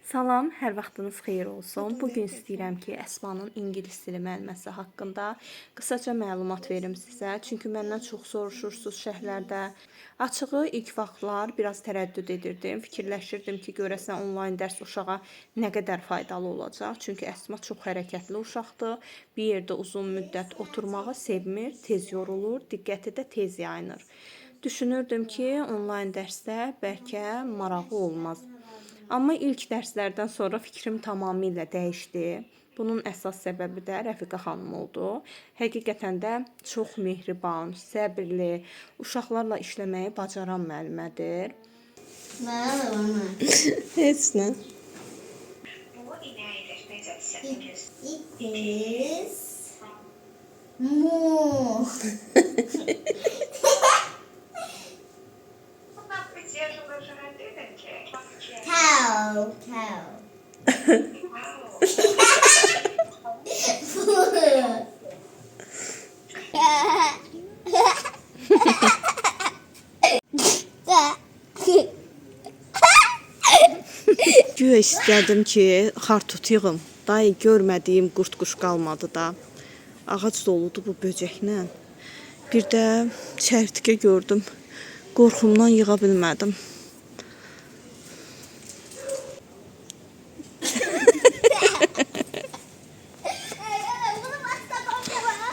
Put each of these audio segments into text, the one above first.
Salam, hər vaxtınız xeyir olsun. Bugün istəyirəm ki, Əsmanın ingilis dili müəlliməsi haqqında qısaca məlumat verim sizə. Çünki məndən çox soruşursunuz şərhlərdə. Açığı ilk vaxtlar biraz tərəddüd edirdim. Fikirləşirdim ki, görəsən onlayn dərs uşağa nə qədər faydalı olacaq. Çünki Əsma çox hərəkətli uşaqdır. Bir yerdə uzun müddət oturmağı sevmir, tez yorulur, diqqəti də tez yayınır. Düşünürdüm ki, onlayn dərsdə bəlkə marağı olmaz. Amma ilk dərslərdən sonra fikrim tamamilə dəyişdi. Bunun əsas səbəbi də Rəfiqə xanım oldu. Həqiqətən də çox mehriban, səbirli, uşaqlarla işləməyi bacaran müəllimədir. Heç nə. It is more. Cow. Güya istədim ki, xar tutuyum. Dayı görmədiyim qurt-quş qalmadı da. Ağac doludu bu böcəklə. Bir də çərtikə gördüm. Qorxumdan yığa bilmədim.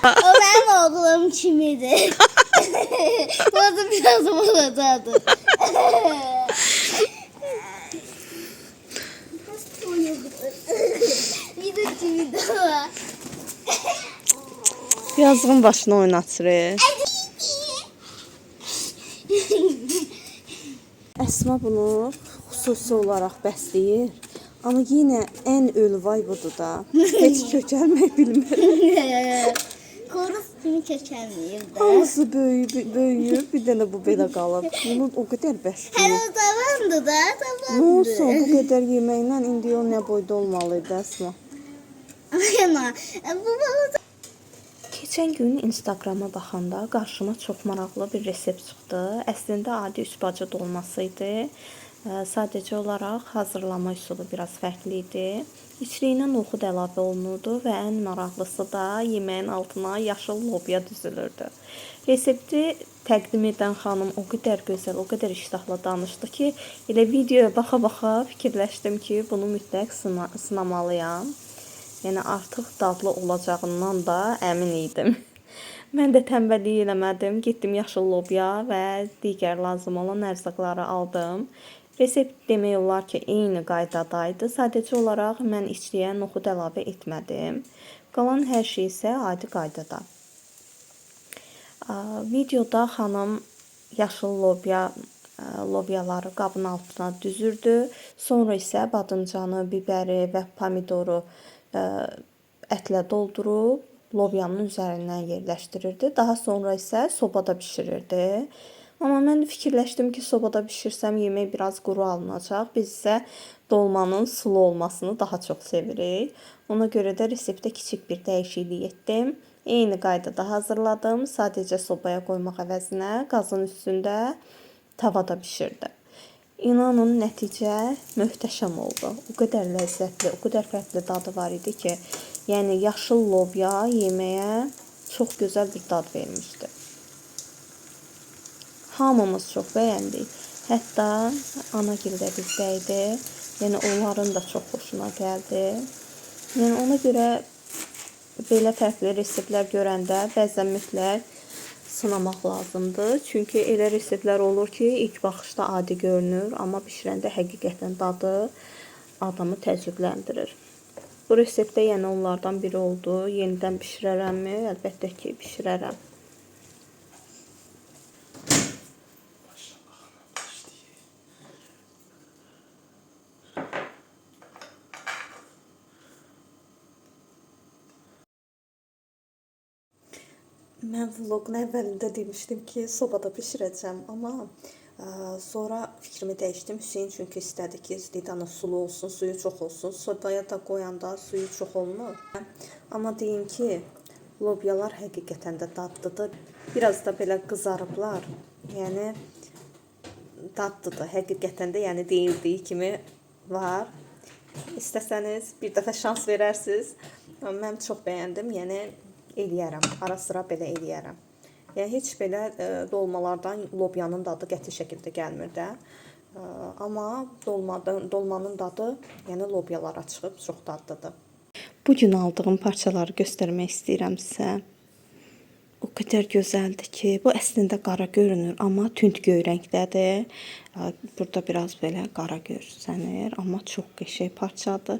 O benim oğlum kimidir. Lazım lazım olacaktı. Bir de kimidir o. Yazığın başını oynatır. Əsma bunu xüsusi olaraq bəsləyir. Amma yenə ən ölvay budur da. Heç kökəlmək bilmir. Korus kimi kökəlməyir də. Hamısı böyüyür, bir dənə bu belə qalıb. Bunu o qədər bəsləyir. Hələ o tavandı da, tavandı. Nə olsun, bu qədər yeməklə indi o nə boyda olmalıydı Əsma. Ayana, bu balıda. Keçən gün Instagrama baxanda qarşıma çox maraqlı bir resept çıxdı. Əslində adi üç bacı dolması idi. Sadəcə olaraq hazırlama üsulu biraz fərqli idi. İçliyinə noxud əlavə olunurdu və ən maraqlısı da yeməyin altına yaşıl lobya düzülürdü. Resepti təqdim edən xanım o qədər gözəl, o qədər iştahla danışdı ki, elə videoya baxa-baxa fikirləşdim ki, bunu mütləq sınamalıyam. Yəni artıq dadlı olacağından da əmin idim. Mən də tənbəllik eləmədim, getdim yaşıl lobya və digər lazım olan ərzaqları aldım. Resept demək olar ki, eyni qaydadaydı. Sadəcə olaraq mən içliyə noxud əlavə etmədim. Qalan hər şey isə adi qaydada. Videoda xanım yaşıl lobyaları qabın altına düzürdü. Sonra isə badıncanı, bibəri və pomidoru ətlə doldurub lobyanın üzərindən yerləşdirirdi. Daha sonra isə sobada bişirirdi. Amma mən fikirləşdim ki, sobada bişirsəm yemək biraz quru alınacaq. Biz isə dolmanın sulu olmasını daha çox sevirik. Ona görə də reseptdə kiçik bir dəyişiklik etdim. Eyni qaydada hazırladım. Sadəcə sobaya qoymaq əvəzinə qazın üstündə tavada bişirdim. İnanın nəticə möhtəşəm oldu. O qədər ləzzətli, o qədər fərqli dadı var idi ki, yəni yaşıl lobya yeməyə çox gözəl bir dad vermişdi. Hamımız çox bəyəndik. Hətta anagil də bizdə idi. Yəni onların da çox xoşuna gəldi. Yəni ona görə belə fərqli reseptlər görəndə bəzən mütləq sınamaq lazımdır. Çünki elə reseptlər olur ki, ilk baxışda adi görünür, amma bişirəndə həqiqətən dadı adamı təəccübləndirir. Bu reseptdə yəni onlardan biri oldu. Yenidən bişirərəmmi? Əlbəttə ki, bişirərəm. Mən vlogun əvvəlində demişdim ki, sobada bişirəcəm, amma sonra fikrimi dəyişdim. Hüseyin çünki istədi ki, zidanı sulu olsun, suyu çox olsun. Sobaya da qoyanda suyu çox olmur. Amma deyim ki, lobyalar həqiqətən də dadlıdır. Biraz da belə qızarıblar. Yəni dadlıdır. Həqiqətən də yəni deyildiyi kimi var. İstəsəniz bir dəfə şans verərsiniz. Mən çox bəyəndim. Yəni eləyərəm. Ara sıra belə eləyərəm. Yəni heç belə dolmalardan lobyanın dadı qəti şəkildə gəlmir də. Amma dolmanın dadı, yəni lobyalara çıxıb çox dadlıdır. Bu gün aldığım parçaları göstərmək istəyirəm sizə. O qədər gözəldir ki, bu əslində qara görünür, amma tünd göy rəngdədir. Burada biraz belə qara görsənir, amma çox qəşəng parçadır.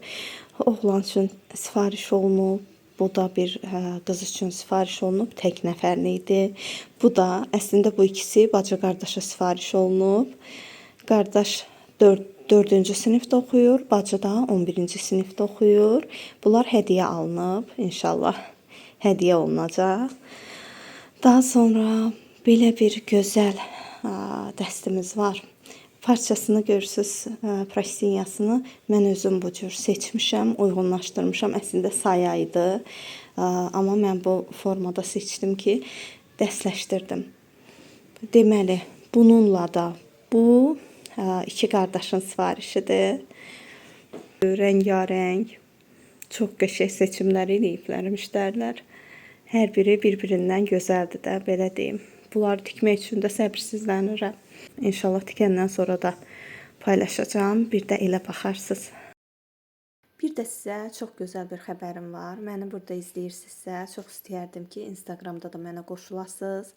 Oğlan üçün sifariş olunub. Bu da bir qız üçün sifariş olunub, tək nəfərli idi. Bu da əslində bu ikisi bacı qardaşa sifariş olunub. Qardaş 4-cü sinifdə oxuyur, bacı da 11-ci sinifdə oxuyur. Bunlar hədiyyə alınıb, inşallah hədiyyə olunacaq. Daha sonra belə bir gözəl dəstimiz var. Parçasını görürsüz, plastinyasını mən özüm bu cür seçmişəm, uyğunlaşdırmışam. Əslində saya idi, amma mən bu formada seçdim ki, dəstləşdirdim. Deməli, bununla da bu iki qardaşın sifarişidir. Rəngarəng, çox qəşəng seçimlər eləyiblər müştərilər. Hər biri bir-birindən gözəldir də, belə deyim. Bunları tikmək üçün də səbirsizlənirəm. İnşallah tikəndən sonra da paylaşacağım. Bir də elə baxarsınız. Bir də sizə çox gözəl bir xəbərim var. Məni burada izləyirsinizsə, çox istəyərdim ki, Instagramda da mənə qoşulasınız.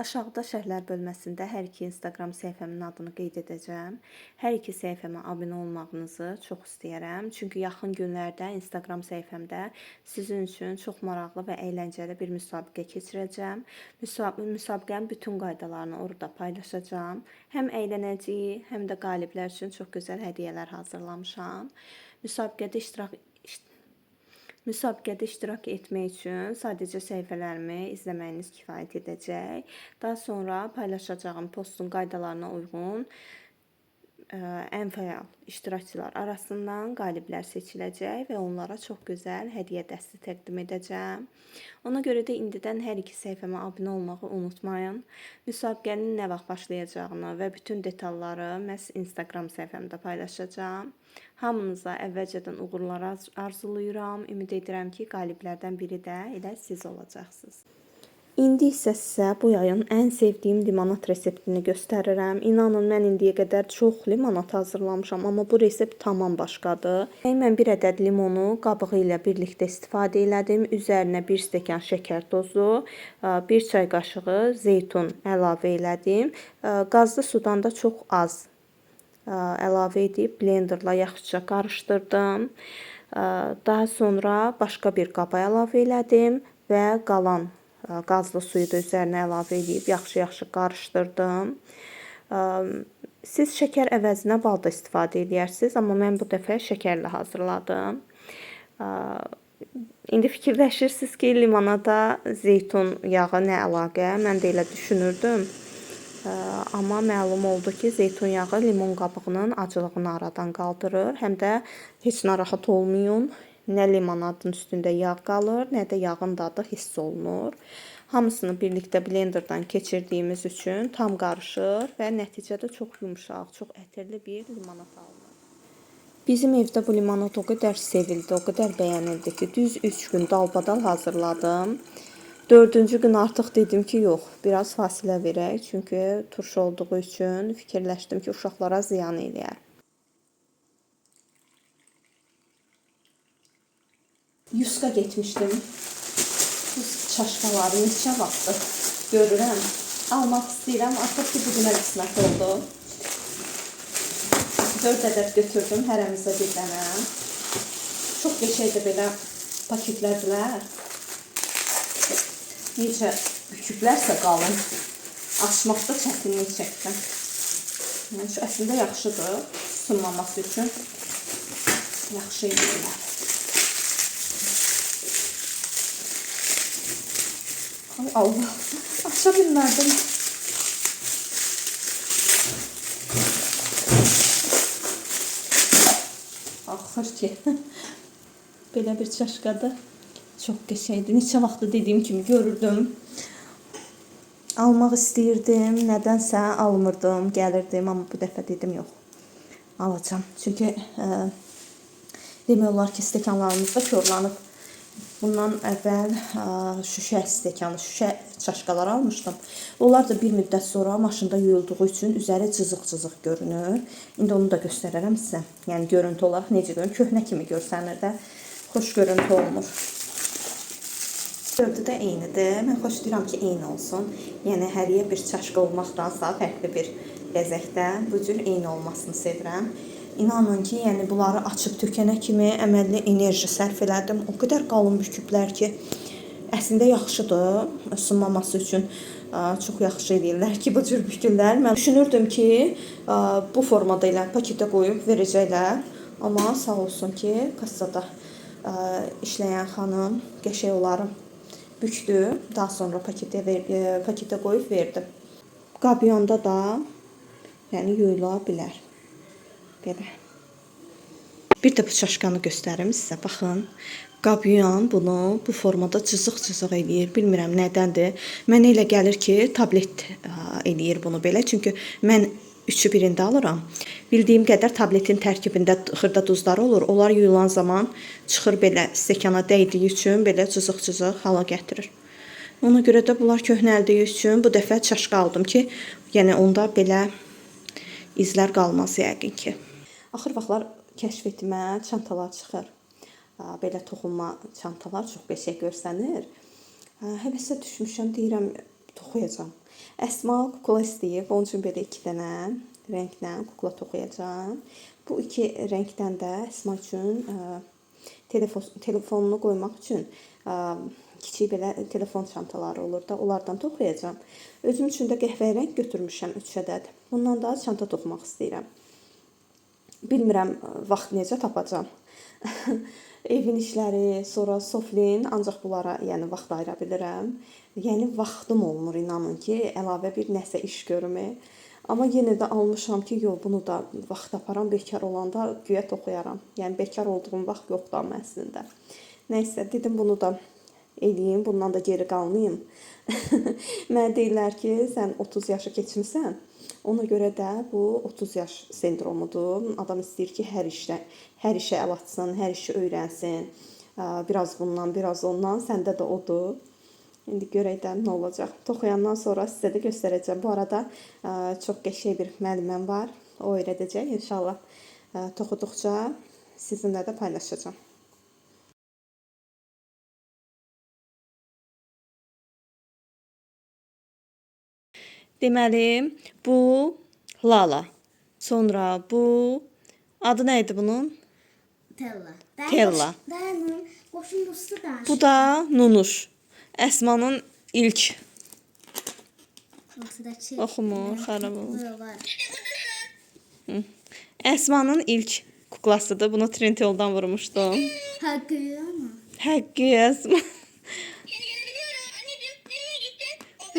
Aşağıda şərhlər bölməsində hər iki Instagram səhifəmin adını qeyd edəcəm. Hər iki səhifəmə abunə olmağınızı çox istəyərəm. Çünki yaxın günlərdə Instagram səhifəmdə sizin üçün çox maraqlı və əyləncəli bir müsabiqə keçirəcəm. Müsabiqənin bütün qaydalarını orada paylaşacağam. Həm əylənəcəyik, həm də qaliblər üçün çox gözəl hədiyyələr hazırlamışam. Müsabiqədə iştirak etmək üçün sadəcə səhifələrimi izləməyiniz kifayət edəcək. Daha sonra paylaşacağım postun qaydalarına uyğun ən fəal iştirakçılar arasından qaliblər seçiləcək və onlara çox gözəl hədiyyə dəsti təqdim edəcəm. Ona görə də indidən hər iki səhifəmə abunə olmağı unutmayın. Müsabiqənin nə vaxt başlayacağını və bütün detalları məhz Instagram səhifəmdə paylaşacağım. Hamınıza əvvəlcədən uğurlar arzulayıram. Ümid edirəm ki, qaliblərdən biri də elə siz olacaqsınız. İndi isə sizə bu yayın ən sevdiyim limonad reseptini göstərirəm. İnanın, mən indiyə qədər çox limonad hazırlamışam, amma bu resept tamam başqadır. Mən bir ədəd limonu qabığı ilə birlikdə istifadə elədim. Üzərinə 1 stəkan şəkər tozu, 1 çay qaşığı zeytun əlavə elədim. Qazlı sudan da çox az əlavə edib blenderla yaxşıca qarışdırdım. Daha sonra başqa bir qaba əlavə elədim və qalan qazlı suyu da üzərinə əlavə edib yaxşı-yaxşı qarışdırdım. Siz şəkər əvəzinə bal da istifadə edərsiniz, amma mən bu dəfə şəkərlə hazırladım. İndi fikirləşirsiniz ki, limonada zeytun yağı nə əlaqə? Mən də elə düşünürdüm. Amma məlum oldu ki, zeytun yağı limon qabığının acılığını aradan qaldırır. Həm də heç narahat olmayın. Nə limonadın üstündə yağ qalır, nə də yağın dadı hiss olunur. Hamısını birlikdə blenderdan keçirdiyimiz üçün tam qarışır və nəticədə çox yumşaq, çox ətirli bir limonad alınır. Bizim evdə bu limonad o qədər sevildi, o qədər bəyənildi ki, düz 3 gün dalbadal hazırladım. 4-cü gün artıq dedim ki, yox, biraz fasilə verək. Çünki turşu olduğu üçün fikirləşdim ki, uşaqlara ziyan eləyər. Yuska getmişdim. Bu çaşkaları neçə vaxtdır görürəm. Almaq istəyirəm. Artıq ki, bugünə qismət oldu. 4 ədəd götürdüm. Hərəmizdə bir dənə. Çox qəşəngdir belə paketlərdilər. Necə büküklərsə qalın. Açmaqda çətinlik çəkdim. Yəni, şu əslində yaxşıdır. Sunmaması üçün yaxşı edirlər. Allah, aça bilmədim. Axır ki, belə bir çaşqadır. Çox qəşəngdir. Neçə vaxtı dediyim kimi görürdüm. Almaq istəyirdim, nədənsə almırdım, gəlirdim, amma bu dəfə dedim yox, alacağım. Çünki Demək olar ki, stəkanlarımız da korlanıb. Bundan əvvəl şüşə stəkanı, şüşə çaşkalar almışdım. Onlar da bir müddət sonra maşında yuyulduğu üçün üzəri cızıq-cızıq görünür. İndi onu da göstərərəm sizə. Yəni görüntü olaraq necə görünür? Köhnə kimi görsənir də. Xoş görüntü olmur. Dördü də eynidir. Mən xoşlayıram ki, eyni olsun. Yəni həriyə bir çaşka olmaqdansa fərqli bir bəzəkdə bu cür eyni olmasını sevirəm. İnanın ki, yəni bunları açıb tökənə kimi əməlli enerji sərf elədim. O qədər qalın büküblər ki, əslində yaxşıdır ısınmaması üçün. Çox yaxşı eləyirlər ki, bu cür bükürlər. Mən düşünürdüm ki, bu formada ilə paketə qoyub verəcəklər. Amma sağ olsun ki, kassada işləyən xanım qəşəng onları büktü. Daha sonra paketə qoyub verdim. Qabyonda da yəni yuyula bilər. Belə. Bir də bu çaşkanı göstərim sizə. Baxın. Qabyon bunu bu formada cızıq-cızıq eləyir. Bilmirəm nədəndir. Mənə elə gəlir ki, tablet eləyir bunu belə. Çünki mən üçü birində alıram. Bildiyim qədər tabletin tərkibində xırda duzları olur. Onlar yuyulan zaman çıxır belə stəkana dəydiyi üçün belə cızıq-cızıq hala gətirir. Ona görə də bunlar köhnəldiyi üçün bu dəfə çaşka aldım ki, yəni onda belə izlər qalmaz yəqin ki. Axır vaxtlar kəşf etmə çantalar çıxır. Belə toxunma çantalar çox qəşəng görsənir. Həvəsə düşmüşəm, deyirəm, toxuyacağam. Əsma kukla istəyib, onun üçün belə 2 dənə rənglə kukla toxuyacağam. Bu 2 rəngdən də Əsma üçün telefonunu qoymaq üçün kiçik belə telefon çantaları olur da, onlardan toxuyacağam. Özüm üçün də qəhvəyi rəng götürmüşəm 3 ədəd. Bundan da çanta toxumaq istəyirəm. Bilmirəm vaxt necə tapacağam. Evin işləri, sonra soflin, ancaq bunlara yəni vaxt ayıra bilirəm. Yəni vaxtım olmur, inanın ki, əlavə bir nəsə iş görümü. Amma yenə də almışam ki, yox, bunu da vaxt taparam, bekar olanda güya toxuyaram. Yəni bekar olduğum vaxt yoxdur amma əslində. Nəysə, dedim bunu da eləyim, bundan da geri qalmayım. Mənə deyirlər ki, sən 30 yaşı keçmisən. Ona görə də bu 30 yaş sindromudur. Adam istəyir ki, hər işə əl atsın, hər işi öyrənsin. Biraz bundan, biraz ondan. Səndə də odur. İndi görək də nə olacaq. Toxuyandan sonra sizə də göstərəcəm. Bu arada çox qəşəng bir müəlliməm var. O öyrədəcək. İnşallah toxuduqca sizinlə də paylaşacağam. Deməli, bu Lala. Sonra bu adı nə idi bunun? Tella. Tella. Dayanın. Qoşun dostu da. Bu da Nunuş. Əsmanın ilk oxumur, xarab olur. Əsmanın ilk kuklasıdır. Bunu Trendyoldan vurmuşdum. Hakkı ama. Hakkı Əsma.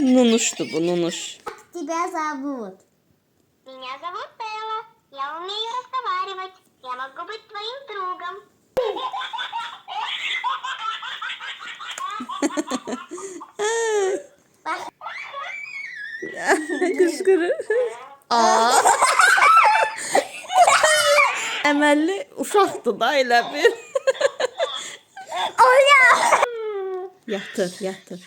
Нунуш-то, Нунуш. Тебя зовут? Меня зовут Телла. Я умею разговаривать. Я могу быть твоим другом. Qışqırır. Əməlli uşaqdır da elə bir. Yatır, yatır.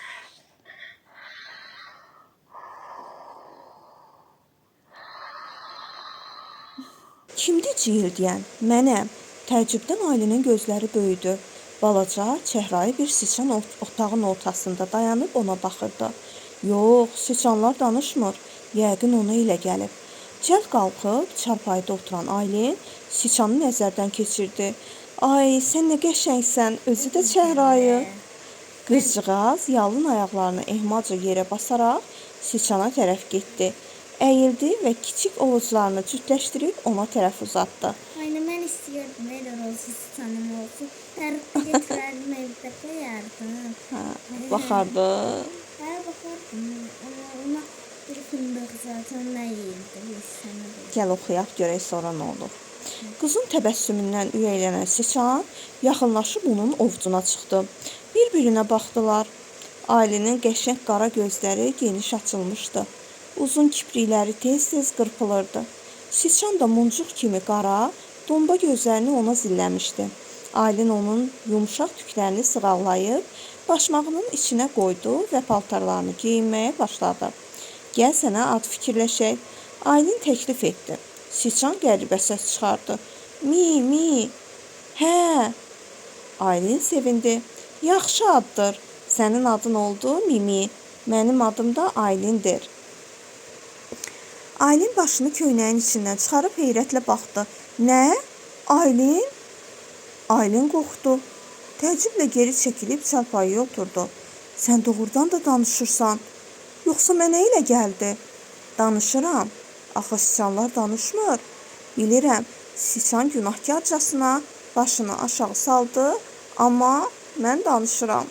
Kimdir cihir deyən? Mənəm. Təəccübdən ailənin gözləri böyüdü. Balaca, çəhrayı bir siçan otağın ortasında dayanıb ona baxırdı. Yox, siçanlar danışmır. Yəqin ona elə gəlib. Cəld qalxıb çarpayıda oturan Aylin siçanı nəzərdən keçirdi. Ay, sən nə qəşəngsən, özü də çəhrayı. Qızcığaz yalın ayaqlarını ehmalca yerə basaraq siçana tərəf getdi. Əyildi və kiçik ovucularını cütləşdirib ona tərəf uzatdı. Aynı mən istiyordum, elə olsun, sanım olsun. Tərəfdə getirərdim, evdə koyardım. Baxardı. Bakardım. Ona bir fındıq zaten nə yiyirdi. Gəl oxuyaq, görək sonra nə olur. Qızın təbəssümündən ürəklənən siçan yaxınlaşıb onun ovucuna çıxdı. Bir-birinə baxdılar. Aylinin qəşəng qara gözləri geniş açılmışdı. Uzun kiprikləri tez-tez qırpılırdı. Siçan da muncuq kimi qara, Domba gözlərini ona zilləmişdi. Aylin onun yumşaq tüklərini sığallayıb, başmağının içinə qoydu və paltarlarını geyinməyə başladı. Gəl sənə ad fikirləşək. Aylin təklif etdi. Siçan qəribə səs çıxardı. Mi, mi. Hə. Aylin sevindi. Yaxşı addır. Sənin adın oldu Mimi. Mənim adım da Aylindir. Aylin başını köynəyin içindən çıxarıb heyrətlə baxdı. Nə? Aylin? Aylin qorxdu. Təəccüblə geri çəkilib çarpayıya oturdu. Sən doğrudan da danışırsan. Yoxsa mənə elə gəldi? Danışıram. Axı siçanlar danışmır. Bilirəm. Siçan günahkarcasına başını aşağı saldı, amma mən danışıram.